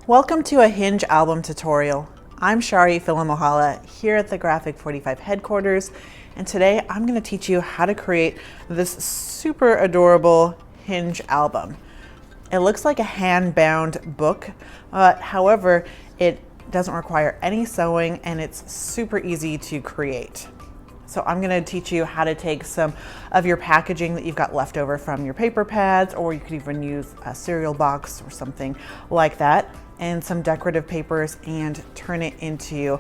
Welcome to a Hinge album tutorial. I'm Shari Philomohala here at the Graphic 45 headquarters, and today I'm going to teach you how to create this super adorable Hinge album. It looks like a hand-bound book, however, it doesn't require any sewing and it's super easy to create. So I'm going to teach you how to take some of your packaging that you've got left over from your paper pads, or you could even use a cereal box or something like that, and some decorative papers, and turn it into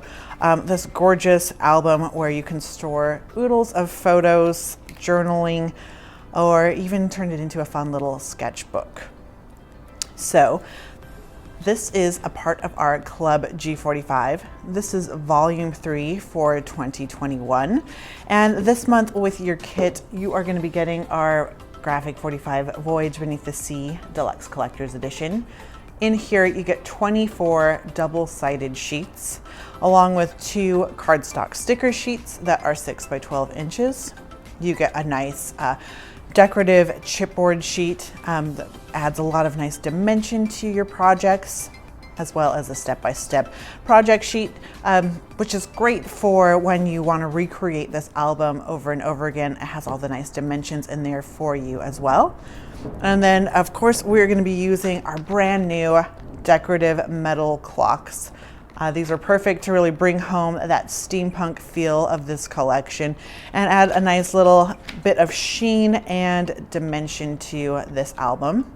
this gorgeous album where you can store oodles of photos, journaling, or even turn it into a fun little sketchbook. So this is a part of our Club G45. This is volume 3 for 2021. And this month with your kit, you are going to be getting our Graphic 45 Voyage Beneath the Sea Deluxe Collector's Edition. In here, you get 24 double-sided sheets, along with 2 cardstock sticker sheets that are 6 by 12 inches. You get a nice decorative chipboard sheet that adds a lot of nice dimension to your projects, as well as a step-by-step project sheet, which is great for when you want to recreate this album over and over again. It has all the nice dimensions in there for you as well. And then, of course, we're going to be using our brand new Decorative Metal Clocks. These are perfect to really bring home that steampunk feel of this collection and add a nice little bit of sheen and dimension to this album.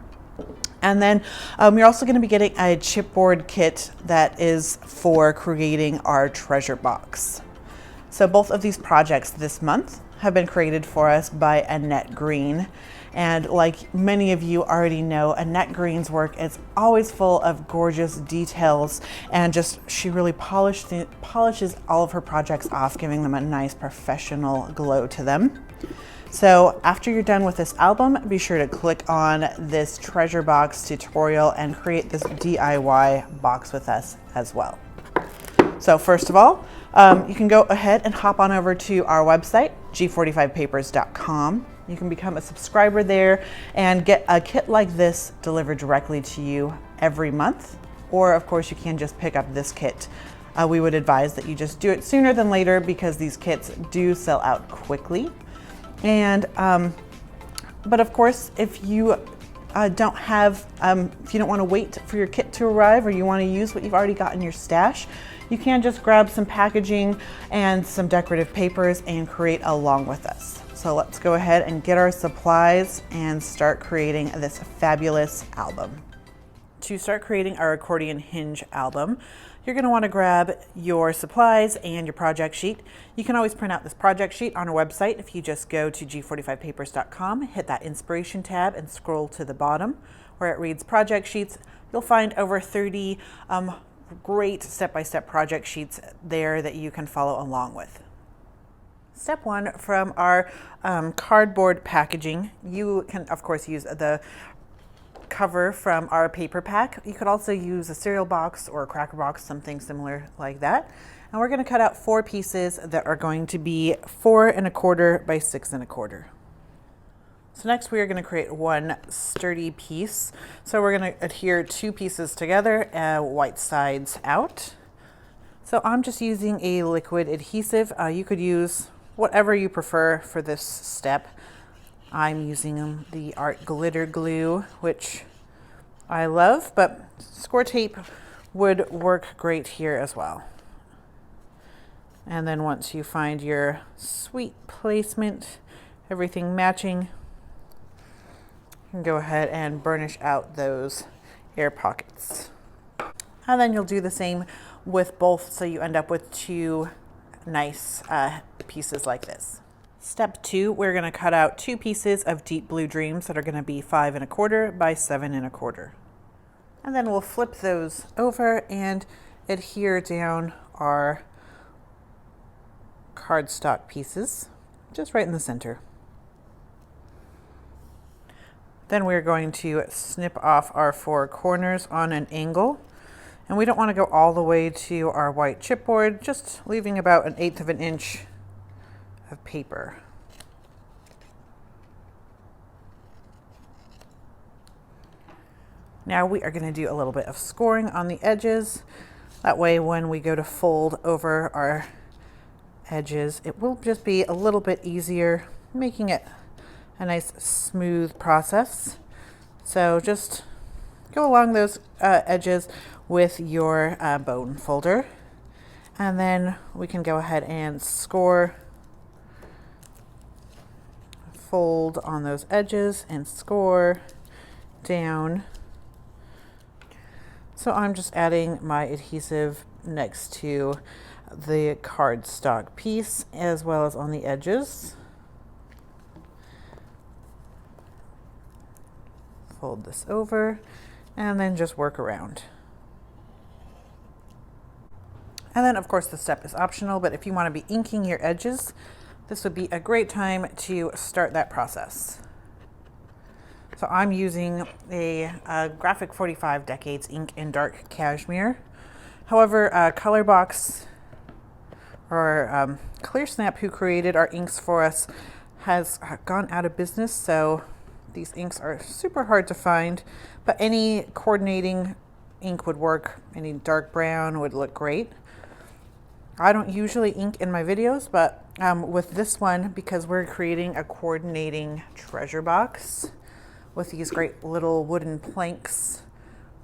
And then you're also going to be getting a chipboard kit that is for creating our treasure box. So both of these projects this month have been created for us by Annette Green. And like many of you already know, Annette Green's work is always full of gorgeous details, and she really polishes all of her projects off, giving them a nice professional glow to them. So after you're done with this album, be sure to click on this treasure box tutorial and create this DIY box with us as well. So first of all, you can go ahead and hop on over to our website, G45papers.com. You can become a subscriber there and get a kit like this delivered directly to you every month. Or of course, you can just pick up this kit. We would advise that you just do it sooner than later because these kits do sell out quickly. And but of course, if you don't want to wait for your kit to arrive, or you want to use what you've already got in your stash, you can just grab some packaging and some decorative papers and create along with us. So let's go ahead and get our supplies and start creating this fabulous album. To start creating our Accordion Hinge album, you're going to want to grab your supplies and your project sheet. You can always print out this project sheet on our website if you just go to G45papers.com, hit that inspiration tab and scroll to the bottom where it reads project sheets. You'll find over 30 great step-by-step project sheets there that you can follow along with. Step 1, from our cardboard packaging, you can of course use the cover from our paper pack. You could also use a cereal box or a cracker box, something similar like that. And we're going to cut out 4 pieces that are going to be 4 1/4 by 6 1/4. So next we are going to create one sturdy piece. So we're going to adhere 2 pieces together, white sides out. So I'm just using a liquid adhesive. You could use whatever you prefer for this step. I'm using the Art Glitter Glue, which I love, but score tape would work great here as well. And then once you find your sweet placement, everything matching, you can go ahead and burnish out those air pockets. And then you'll do the same with both, so you end up with 2 nice pieces like this. Step 2, we're going to cut out 2 pieces of deep blue dreams that are going to be 5 1/4 by 7 1/4. And then we'll flip those over and adhere down our cardstock pieces just right in the center. Then we're going to snip off our 4 corners on an angle. And we don't want to go all the way to our white chipboard, just leaving about 1/8 of an inch of paper. Now we are going to do a little bit of scoring on the edges. That way when we go to fold over our edges, it will just be a little bit easier, making it a nice smooth process. So just go along those edges with your bone folder, and then we can go ahead and score, fold on those edges and score down. So I'm just adding my adhesive next to the cardstock piece as well as on the edges. Fold this over and then just work around. And then of course the step is optional, but if you want to be inking your edges, this would be a great time to start that process. So I'm using a Graphic 45 Decades ink in dark cashmere. However, Colorbox or Clear Snap, who created our inks for us, has gone out of business, so these inks are super hard to find, but any coordinating ink would work. Any dark brown would look great. I don't usually ink in my videos, but with this one, because we're creating a coordinating treasure box with these great little wooden planks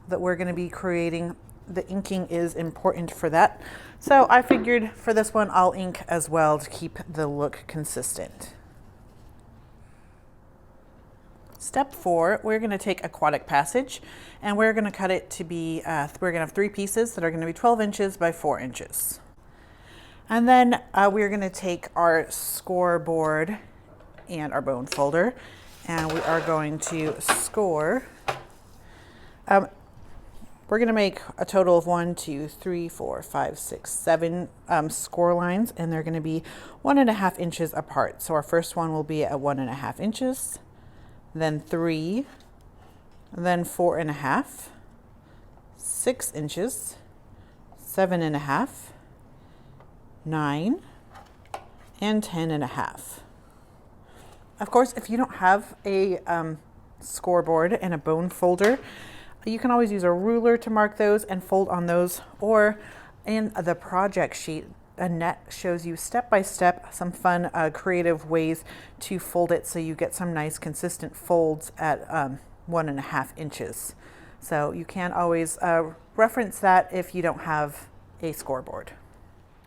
that we're going to be creating, the inking is important for that. So I figured for this one, I'll ink as well to keep the look consistent. Step 4, we're going to take Aquatic Passage and we're going to cut it to be, we're going to have 3 pieces that are going to be 12 inches by 4 inches. And then we're going to take our scoreboard and our bone folder, and we are going to score. We're going to make a total of 1, 2, 3, 4, 5, 6, 7 score lines, and they're going to be 1.5 inches apart. So our first one will be at 1.5 inches, then 3, then 4.5, 6 inches, 7.5, 9, and 10.5. Of course, if you don't have a scoreboard and a bone folder, you can always use a ruler to mark those and fold on those, or in the project sheet, Annette shows you step by step some fun creative ways to fold it so you get some nice consistent folds at 1.5 inches. So you can always reference that if you don't have a scoreboard.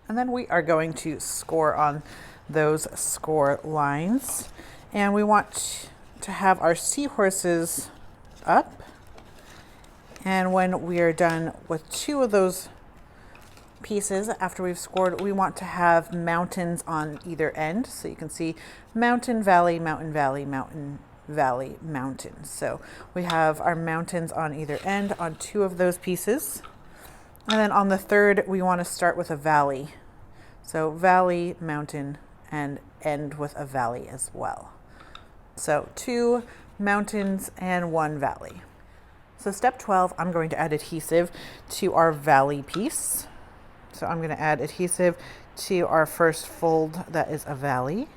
And then we are going to score on those score lines. And we want to have our seahorses up. And when we are done with 2 of those pieces, after we've scored, we want to have mountains on either end. So you can see mountain, valley, mountain, valley, mountain, valley, mountain. So we have our mountains on either end on 2 of those pieces. And then on the third, we want to start with a valley. So valley, mountain, and end with a valley as well. So 2 mountains and 1 valley. So step 12, I'm going to add adhesive to our valley piece. So I'm going to add adhesive to our first fold that is a valley.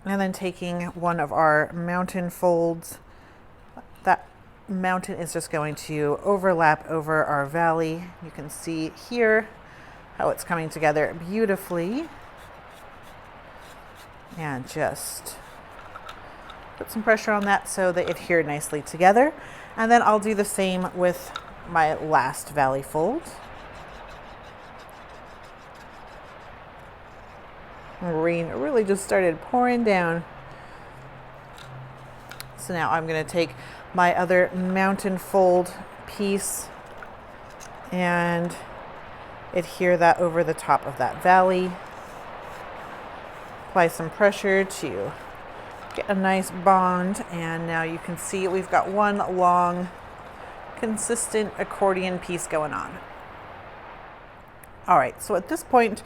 And then taking one of our mountain folds, that mountain is just going to overlap over our valley. You can see here how it's coming together beautifully. And just put some pressure on that so they adhere nicely together. And then I'll do the same with my last valley fold. Rain really just started pouring down. So now I'm going to take my other mountain fold piece and adhere that over the top of that valley. Apply some pressure to get a nice bond, and now you can see we've got one long consistent accordion piece going on. All right, so at this point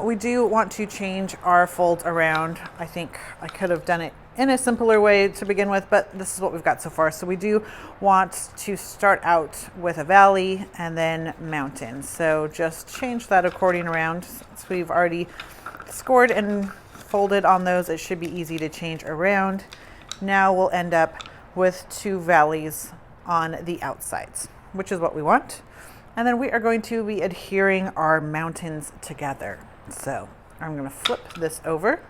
we do want to change our folds around. I think I could have done it in a simpler way to begin with, but this is what we've got so far. So we do want to start out with a valley and then mountain. So just change that accordion around since we've already scored and folded on those, it should be easy to change around. Now we'll end up with 2 valleys on the outsides, which is what we want. And then we are going to be adhering our mountains together. So I'm going to flip this over.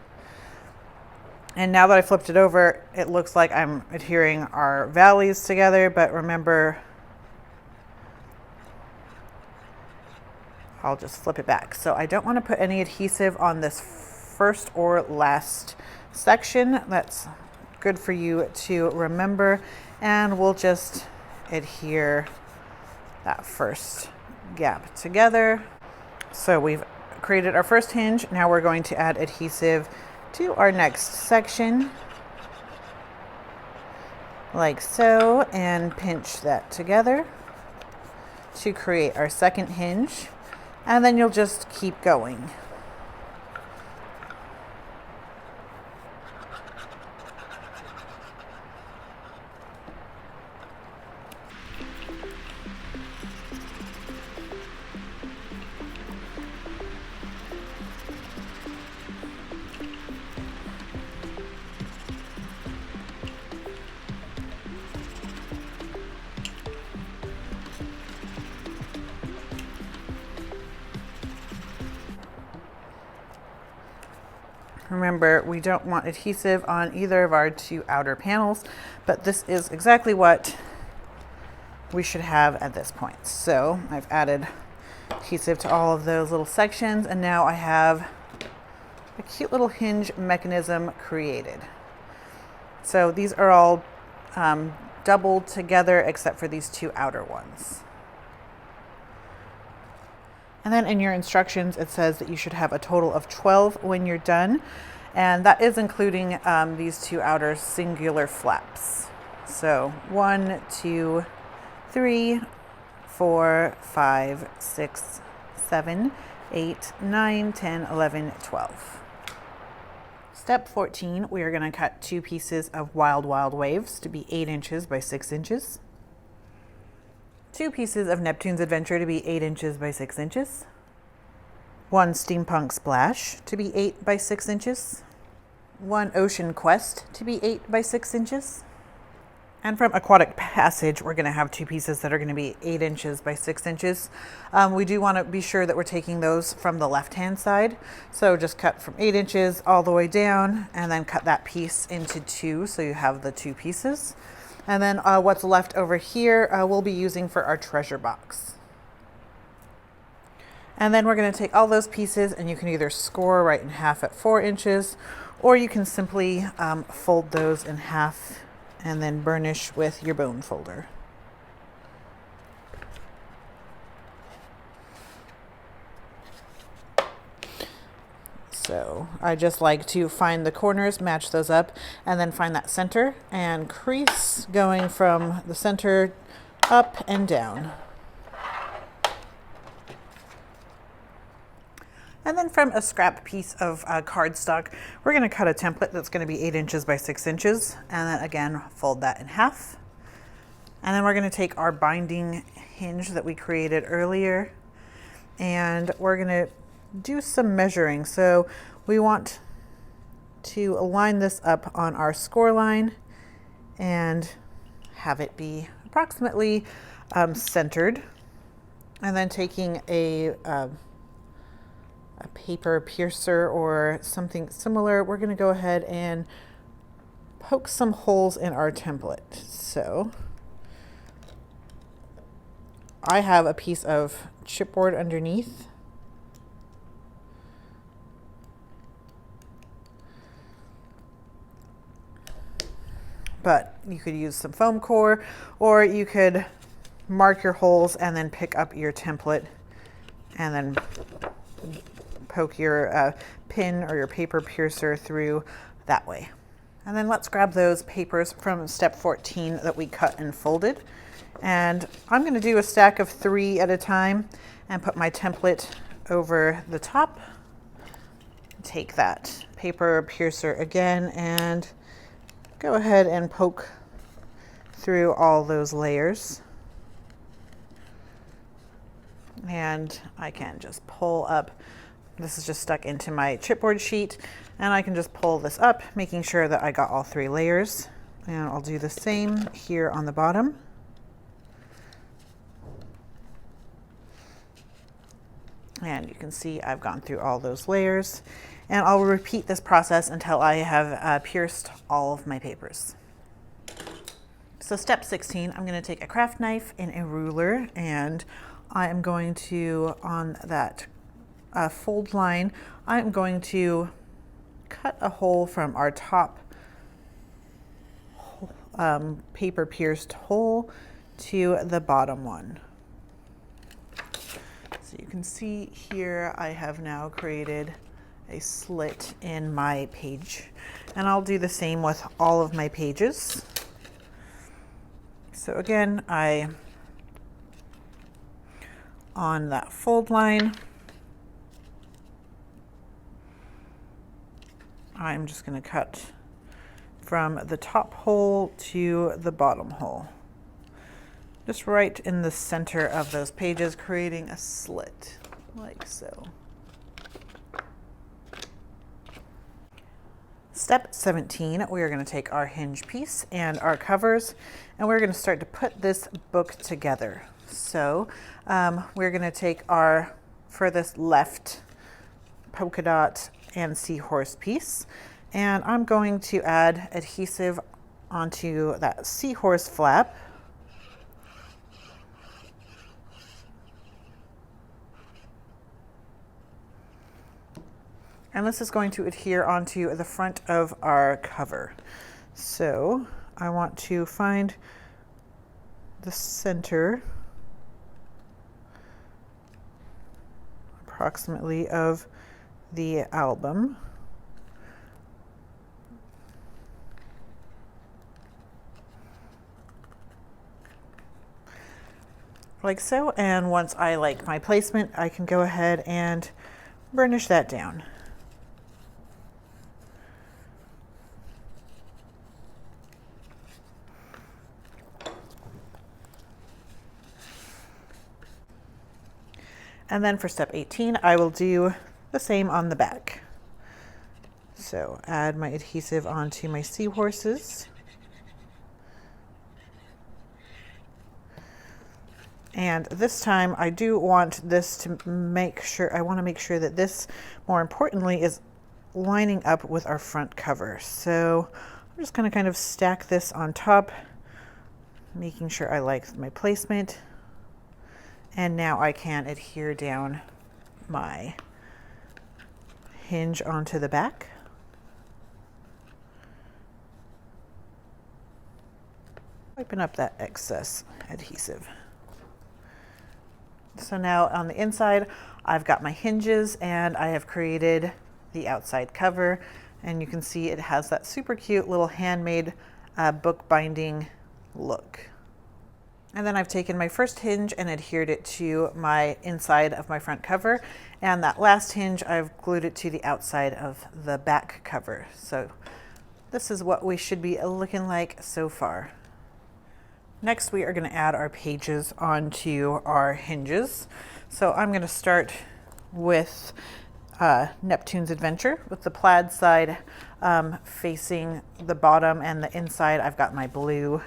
And now that I flipped it over, it looks like I'm adhering our valleys together, but remember, I'll just flip it back. So I don't want to put any adhesive on this first or last section. That's good for you to remember. And we'll just adhere that first gap together. So we've created our first hinge. Now we're going to add adhesive to our next section, like so, and pinch that together to create our second hinge. And then you'll just keep going. Remember, we don't want adhesive on either of our 2 outer panels, but this is exactly what we should have at this point. So I've added adhesive to all of those little sections, and now I have a cute little hinge mechanism created. So these are all doubled together except for these 2 outer ones. And then in your instructions, it says that you should have a total of 12 when you're done. And that is including these 2 outer singular flaps. So 1, 2, 3, 4, 5, 6, 7, 8, 9, 10, 11, 12. Step 14, we are going to cut 2 pieces of Wild Wild Waves to be 8 inches by 6 inches. 2 pieces of Neptune's Adventure to be 8 inches by 6 inches. 1 Steampunk Splash to be 8 by 6 inches. 1 Ocean Quest to be 8 by 6 inches. And from Aquatic Passage, we're going to have 2 pieces that are going to be 8 inches by 6 inches. We do want to be sure that we're taking those from the left-hand side. So just cut from 8 inches all the way down, and then cut that piece into 2, so you have the 2 pieces. And then what's left over here, we'll be using for our treasure box. And then we're going to take all those pieces, and you can either score right in half at 4 inches, or you can simply fold those in half and then burnish with your bone folder. So I just like to find the corners, match those up, and then find that center and crease going from the center up and down. And then from a scrap piece of cardstock, we're going to cut a template that's going to be 8 inches by 6 inches, and then again fold that in half. And then we're going to take our binding hinge that we created earlier, and we're going to do some measuring. So we want to align this up on our score line and have it be approximately centered. And then taking a paper piercer or something similar, we're going to go ahead and poke some holes in our template. So I have a piece of chipboard underneath. But you could use some foam core, or you could mark your holes and then pick up your template and then poke your pin or your paper piercer through that way. And then let's grab those papers from step 14 that we cut and folded. And I'm going to do a stack of 3 at a time and put my template over the top. Take that paper piercer again and go ahead and poke through all those layers. And I can just pull up This is just stuck into my chipboard sheet, and I can just pull this up, making sure that I got all 3 layers. And I'll do the same here on the bottom. And you can see I've gone through all those layers, and I'll repeat this process until I have pierced all of my papers. So step 16, I'm going to take a craft knife and a ruler, and I am going to, on that fold line, I'm going to cut a hole from our top paper pierced hole to the bottom one. So you can see here I have now created a slit in my page, and I'll do the same with all of my pages. So again, on that fold line, I'm just going to cut from the top hole to the bottom hole, just right in the center of those pages, creating a slit like so. Step 17, we are going to take our hinge piece and our covers, and we're going to start to put this book together. So we're going to take our furthest left polka dot and seahorse piece, and I'm going to add adhesive onto that seahorse flap. And this is going to adhere onto the front of our cover. So I want to find the center approximately of the album. Like so, and once I like my placement, I can go ahead and burnish that down. And then for step 18, I will do the same on the back. So add my adhesive onto my seahorses. And this time I do want this to make sure, I want to make sure that this, more importantly, is lining up with our front cover. So I'm just going to kind of stack this on top, making sure I like my placement. And now I can adhere down my hinge onto the back. Wiping up that excess adhesive. So now on the inside, I've got my hinges and I have created the outside cover, and you can see it has that super cute little handmade book binding look. And then I've taken my first hinge and adhered it to my inside of my front cover, and that last hinge I've glued it to the outside of the back cover. So this is what we should be looking like so far. Next, we are going to add our pages onto our hinges. So I'm going to start with Neptune's Adventure with the plaid side facing the bottom, and the inside I've got my blue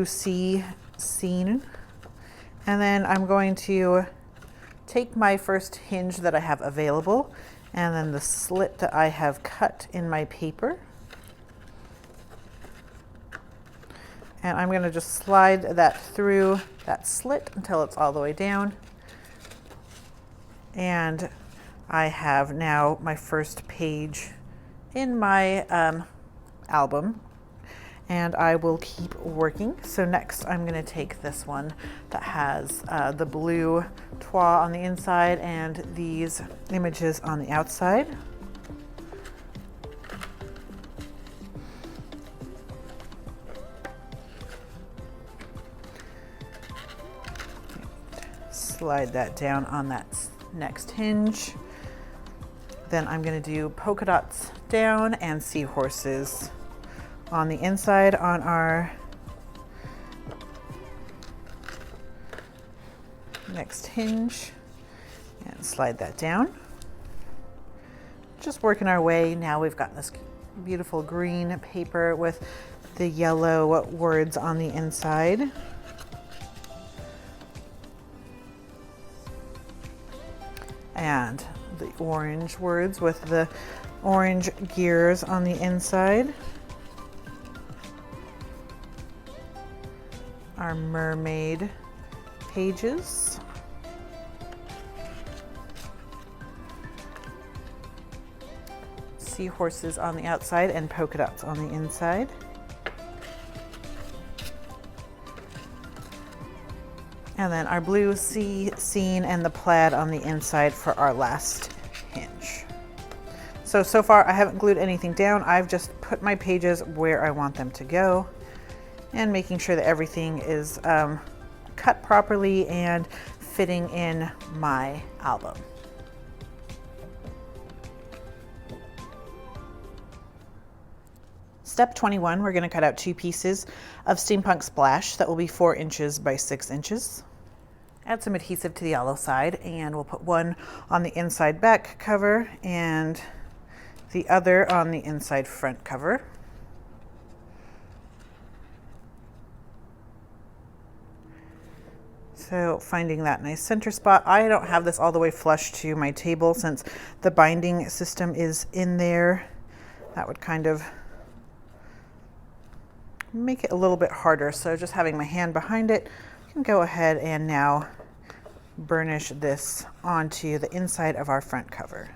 sea scene. And then I'm going to take my first hinge that I have available, and then the slit that I have cut in my paper, and I'm going to just slide that through that slit until it's all the way down. And I have now my first page in my album, and I will keep working. So next I'm going to take this one that has the blue toile on the inside and these images on the outside. Slide that down on that next hinge. Then I'm going to do polka dots down and seahorses on the inside on our next hinge. And slide that down. Just working our way. Now we've got this beautiful green paper with the yellow words on the inside. And the orange words with the orange gears on the inside. Our mermaid pages. Seahorses on the outside and polka dots on the inside. And then our blue sea scene and the plaid on the inside for our last hinge. So far I haven't glued anything down. I've just put my pages where I want them to go and making sure that everything is cut properly and fitting in my album. Step 21, we're going to cut out 2 pieces of Steampunk Splash that will be 4 inches by 6 inches. Add some adhesive to the yellow side, and we'll put one on the inside back cover and the other on the inside front cover. So finding that nice center spot. I don't have this all the way flush to my table since the binding system is in there. That would kind of make it a little bit harder. So just having my hand behind it, you can go ahead and now burnish this onto the inside of our front cover.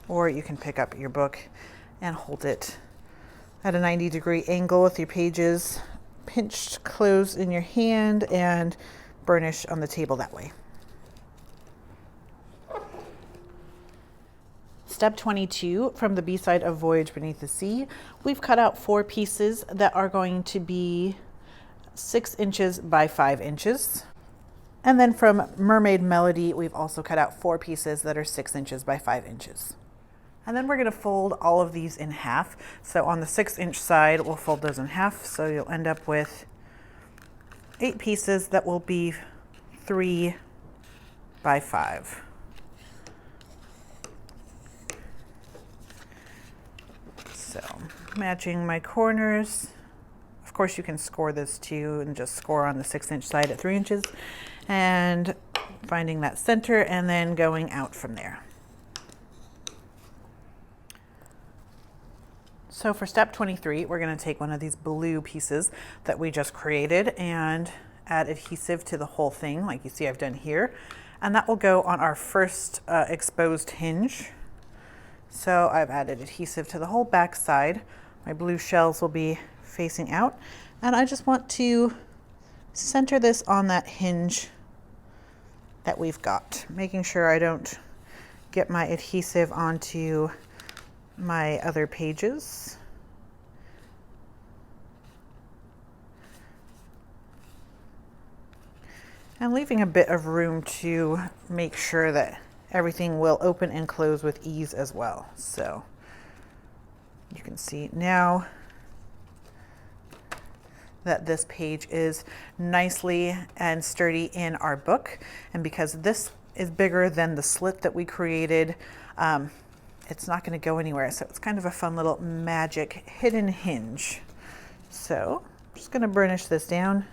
Or you can pick up your book and hold it at a 90-degree angle with your pages pinched closed in your hand and burnish on the table that way. Step 22, from the B-side of Voyage Beneath the Sea, we've cut out 4 pieces that are going to be 6 inches by 5 inches. And then from Mermaid Melody, we've also cut out 4 pieces that are 6 inches by 5 inches. And then we're going to fold all of these in half. So on the 6-inch side, we'll fold those in half. So you'll end up with 8 pieces that will be 3 by 5. So matching my corners. Of course, you can score this too and just score on the 6-inch side at 3 inches and finding that center and then going out from there. So for step 23, we're going to take one of these blue pieces that we just created and add adhesive to the whole thing, like you see I've done here. And that will go on our first exposed hinge. So I've added adhesive to the whole back side. My blue shells will be facing out. And I just want to center this on that hinge that we've got, making sure I don't get my adhesive onto my other pages. And leaving a bit of room to make sure that everything will open and close with ease as well. So you can see now that this page is nicely and sturdy in our book. And because this is bigger than the slit that we created, it's not going to go anywhere. So it's kind of a fun little magic hidden hinge. So I'm just going to burnish this down,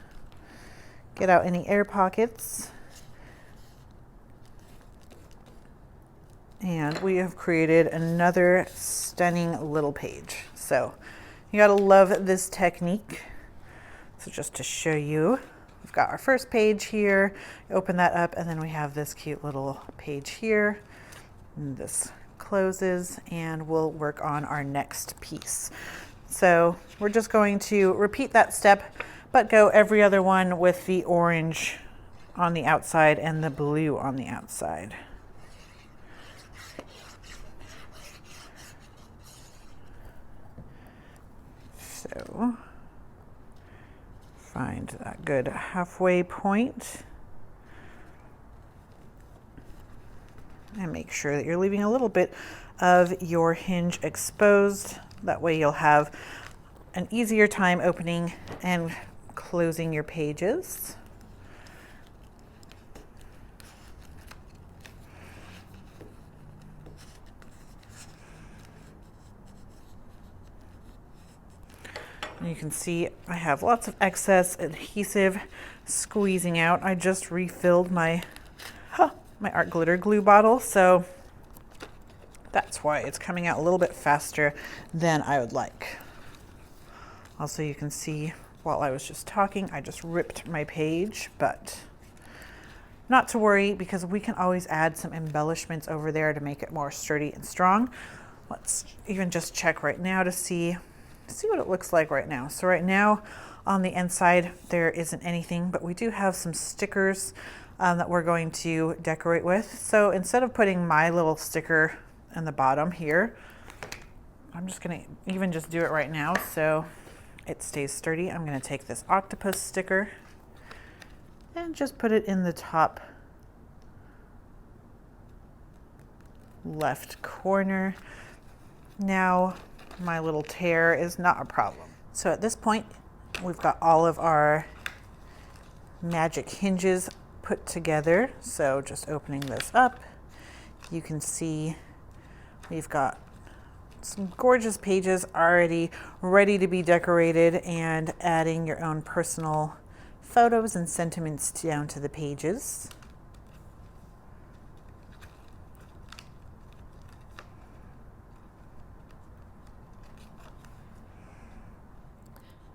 get out any air pockets. And we have created another stunning little page. So you gotta love this technique. So just to show you, we've got our first page here, open that up, and then we have this cute little page here. And this closes, and we'll work on our next piece. So we're just going to repeat that step, but go every other one with the orange on the outside and the blue on the outside. So find that good halfway point and make sure that you're leaving a little bit of your hinge exposed. That way you'll have an easier time opening and closing your pages. You can see I have lots of excess adhesive squeezing out. I just refilled my art glitter glue bottle, so that's why it's coming out a little bit faster than I would like. Also, you can see while I was just talking, I just ripped my page, but not to worry because we can always add some embellishments over there to make it more sturdy and strong. Let's even just check right now to see what it looks like right now. So right now on the inside, there isn't anything, but we do have some stickers that we're going to decorate with. So instead of putting my little sticker in the bottom here, I'm just gonna even just do it right now so it stays sturdy. I'm gonna take this octopus sticker and just put it in the top left corner. Now my little tear is not a problem. So at this point, we've got all of our magic hinges put together. So just opening this up, you can see we've got some gorgeous pages already ready to be decorated, and adding your own personal photos and sentiments down to the pages.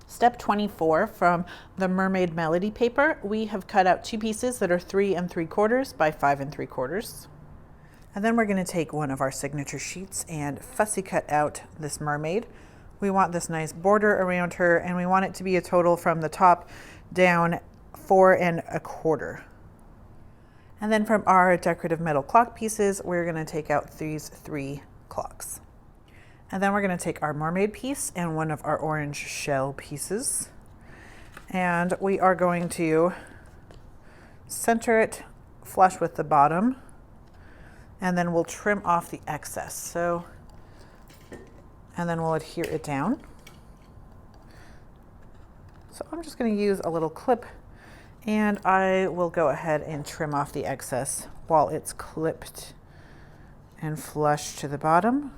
Step 24 from the Mermaid Melody paper, we have cut out 2 pieces that are 3 3/4 by 5 3/4. And then we're going to take one of our signature sheets and fussy cut out this mermaid. We want this nice border around her, and we want it to be a total from the top down 4 1/4. And then from our decorative metal clock pieces, we're going to take out these 3 clocks. And then we're going to take our mermaid piece and one of our orange shell pieces, and we are going to center it flush with the bottom, and then we'll trim off the excess. And then we'll adhere it down. So I'm just going to use a little clip, and I will go ahead and trim off the excess while it's clipped and flush to the bottom.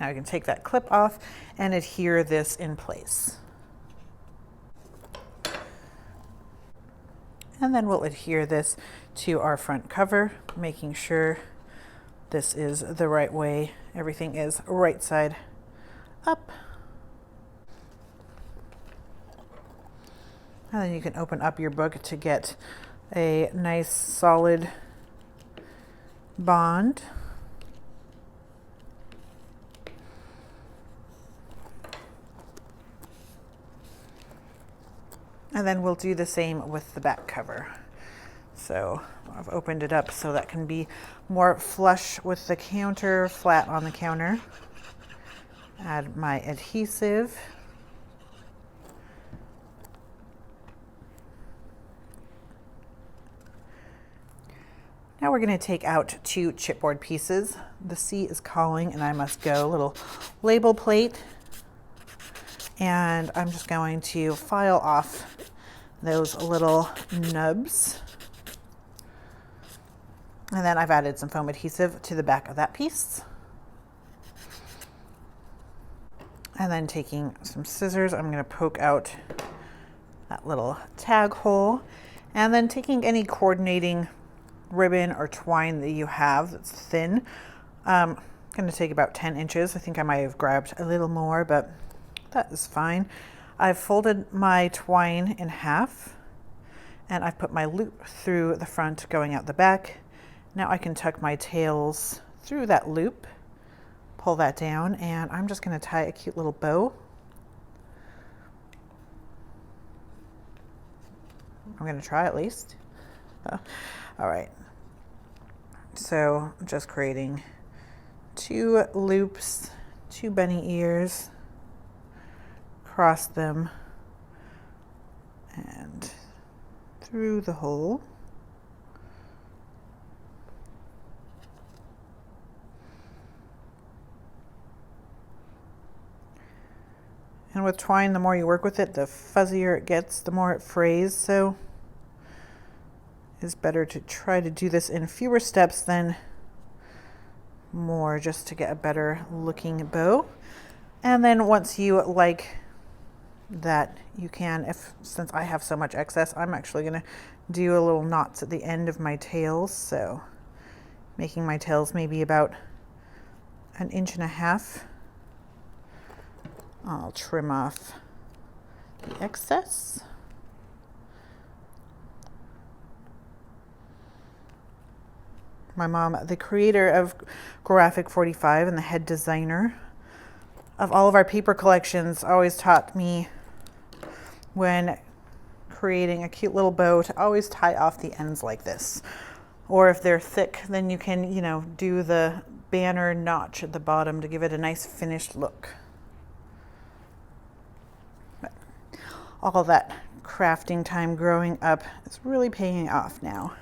Now I can take that clip off and adhere this in place. And then we'll adhere this to our front cover, making sure this is the right way. Everything is right side up. And then you can open up your book to get a nice solid bond. And then we'll do the same with the back cover. So I've opened it up so that can be more flush with the counter, flat on the counter. Add my adhesive. Now we're going to take out 2 chipboard pieces. The sea is calling and I must go. Little label plate. And I'm just going to file off those little nubs. And then I've added some foam adhesive to the back of that piece. And then taking some scissors, I'm going to poke out that little tag hole. And then taking any coordinating ribbon or twine that you have that's thin. I'm going to take about 10 inches. I think I might have grabbed a little more, but that is fine. I've folded my twine in half, and I've put my loop through the front going out the back. Now I can tuck my tails through that loop, pull that down, and I'm just going to tie a cute little bow. I'm going to try at least. All right. So I'm just creating 2 loops, 2 bunny ears. Cross them and through the hole. And with twine, the more you work with it, the fuzzier it gets, the more it frays. So it's better to try to do this in fewer steps than more, just to get a better looking bow. And then once you like that, you can, since I have so much excess, I'm actually gonna do a little knots at the end of my tails. So making my tails maybe about 1.5 inches. I'll trim off the excess. My mom, the creator of Graphic 45 and the head designer of all of our paper collections, always taught me when creating a cute little bow to always tie off the ends like this. Or if they're thick, then you can, you know, do the banner notch at the bottom to give it a nice finished look. But all that crafting time growing up is really paying off now.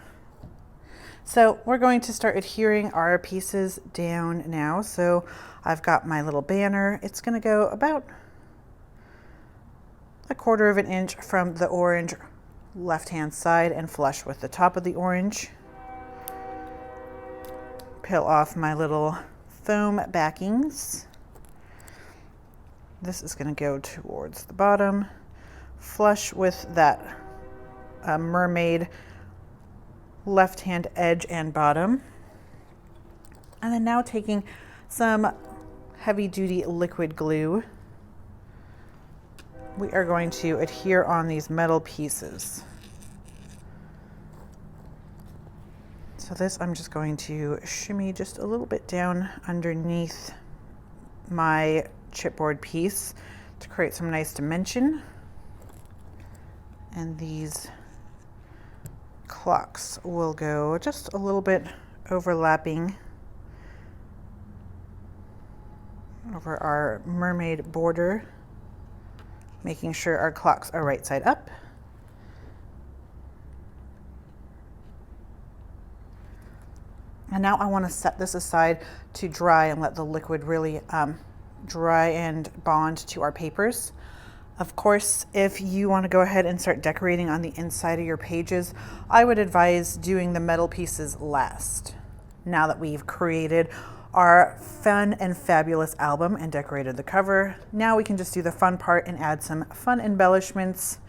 So we're going to start adhering our pieces down now. So I've got my little banner. It's going to go about 1/4 inch from the orange left-hand side and flush with the top of the orange. Peel off my little foam backings. This is going to go towards the bottom, flush with that mermaid left-hand edge and bottom. And then now taking some heavy-duty liquid glue, we are going to adhere on these metal pieces. So this, I'm just going to shimmy just a little bit down underneath my chipboard piece to create some nice dimension. And these clocks will go just a little bit overlapping over our mermaid border, making sure our clocks are right side up. And now I want to set this aside to dry and let the liquid really dry and bond to our papers. Of course, if you want to go ahead and start decorating on the inside of your pages, I would advise doing the metal pieces last. Now that we've created our fun and fabulous album and decorated the cover, now we can just do the fun part and add some fun embellishments.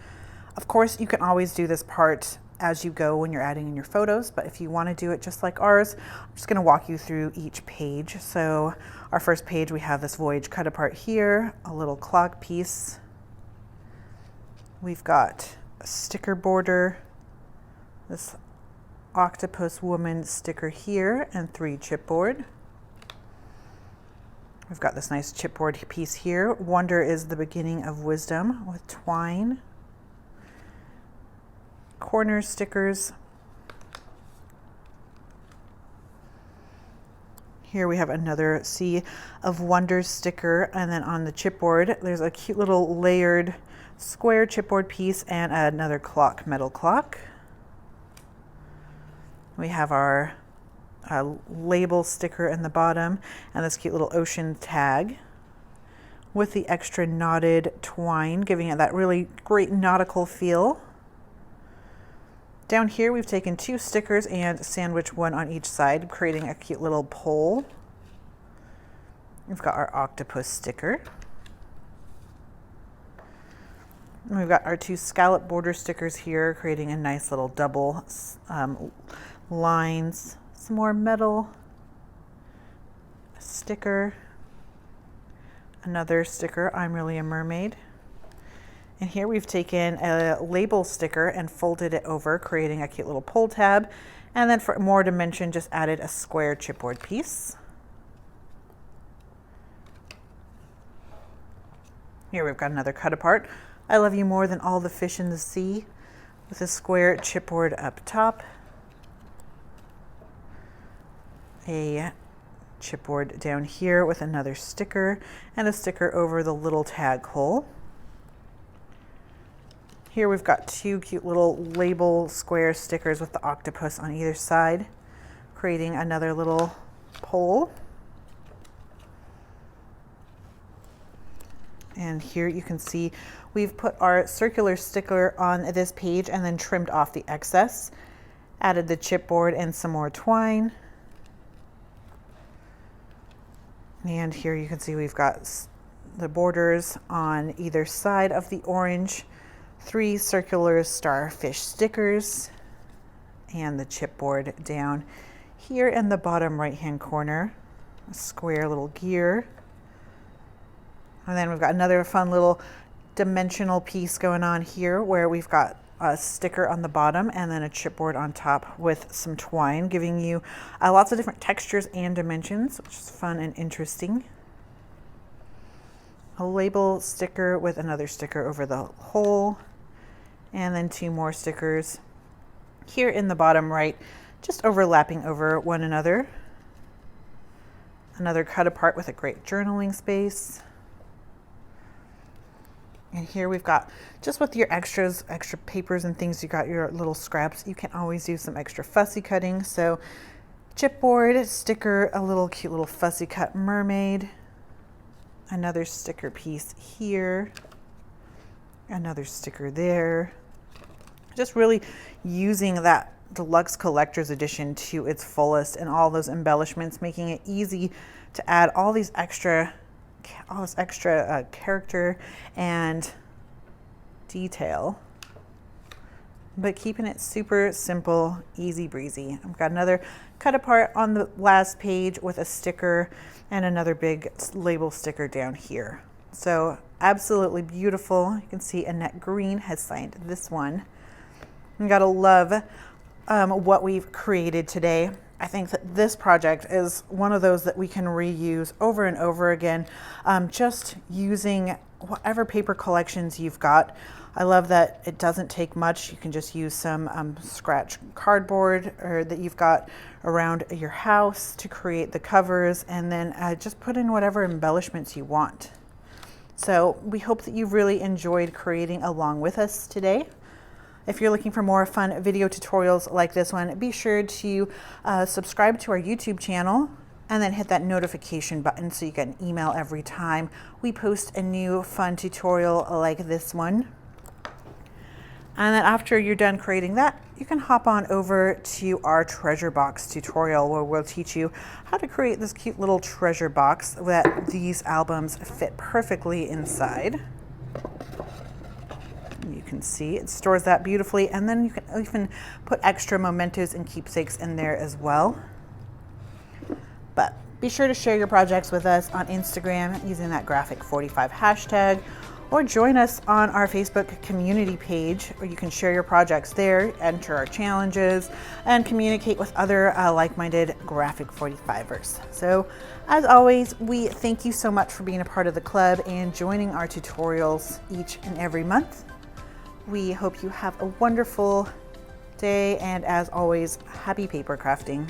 Of course, you can always do this part as you go when you're adding in your photos, but if you want to do it just like ours, I'm just going to walk you through each page. So our first page, we have this Voyage cut apart here, a little clock piece. We've got a sticker border, this octopus woman sticker here, and 3 chipboard. We've got this nice chipboard piece here. Wonder is the beginning of wisdom with twine. Corner stickers. Here we have another Sea of Wonders sticker, and then on the chipboard there's a cute little layered square chipboard piece and another clock, metal clock. We have our label sticker in the bottom and this cute little ocean tag with the extra knotted twine, giving it that really great nautical feel. Down here we've taken 2 stickers and sandwiched one on each side, creating a cute little pole. We've got our octopus sticker. And we've got our 2 scallop border stickers here, creating a nice little double lines. Some more metal, a sticker, another sticker, I'm really a mermaid. And here we've taken a label sticker and folded it over, creating a cute little pull tab. And then for more dimension, just added a square chipboard piece. Here we've got another cut apart. I love you more than all the fish in the sea, with a square chipboard up top. A chipboard down here with another sticker and a sticker over the little tag hole. Here we've got 2 cute little label square stickers with the octopus on either side, creating another little pole. And here you can see we've put our circular sticker on this page and then trimmed off the excess. Added the chipboard and some more twine. And here you can see we've got the borders on either side of the orange, 3 circular starfish stickers, and the chipboard down here in the bottom right hand corner, a square little gear. And then we've got another fun little dimensional piece going on here where we've got a sticker on the bottom and then a chipboard on top with some twine, giving you lots of different textures and dimensions, which is fun and interesting. A label sticker with another sticker over the hole, and then 2 more stickers here in the bottom right, just overlapping over one another. Another cut apart with a great journaling space. And here we've got, just with your extra papers and things, you got your little scraps. You can always do some extra fussy cutting. So chipboard, sticker, a little cute little fussy cut mermaid, another sticker piece here, another sticker there. Just really using that Deluxe Collector's Edition to its fullest and all those embellishments, making it easy to add all this extra character and detail, but keeping it super simple, easy breezy. I've got another cut apart on the last page with a sticker and another big label sticker down here. So absolutely beautiful. You can see Annette Green has signed this one. You gotta love what we've created today. I think that this project is one of those that we can reuse over and over again, just using whatever paper collections you've got. I love that it doesn't take much. You can just use some scratch cardboard or that you've got around your house to create the covers, and then just put in whatever embellishments you want. So we hope that you've really enjoyed creating along with us today. If you're looking for more fun video tutorials like this one, be sure to subscribe to our YouTube channel and then hit that notification button so you get an email every time we post a new fun tutorial like this one. And then after you're done creating that, you can hop on over to our treasure box tutorial where we'll teach you how to create this cute little treasure box that these albums fit perfectly inside. You can see it stores that beautifully, and then you can even put extra mementos and keepsakes in there as well. But be sure to share your projects with us on Instagram using that graphic45 hashtag, or join us on our Facebook community page where you can share your projects there, enter our challenges, and communicate with other like-minded graphic45ers. So as always, we thank you so much for being a part of the club and joining our tutorials each and every month. We hope you have a wonderful day, and as always, happy paper crafting.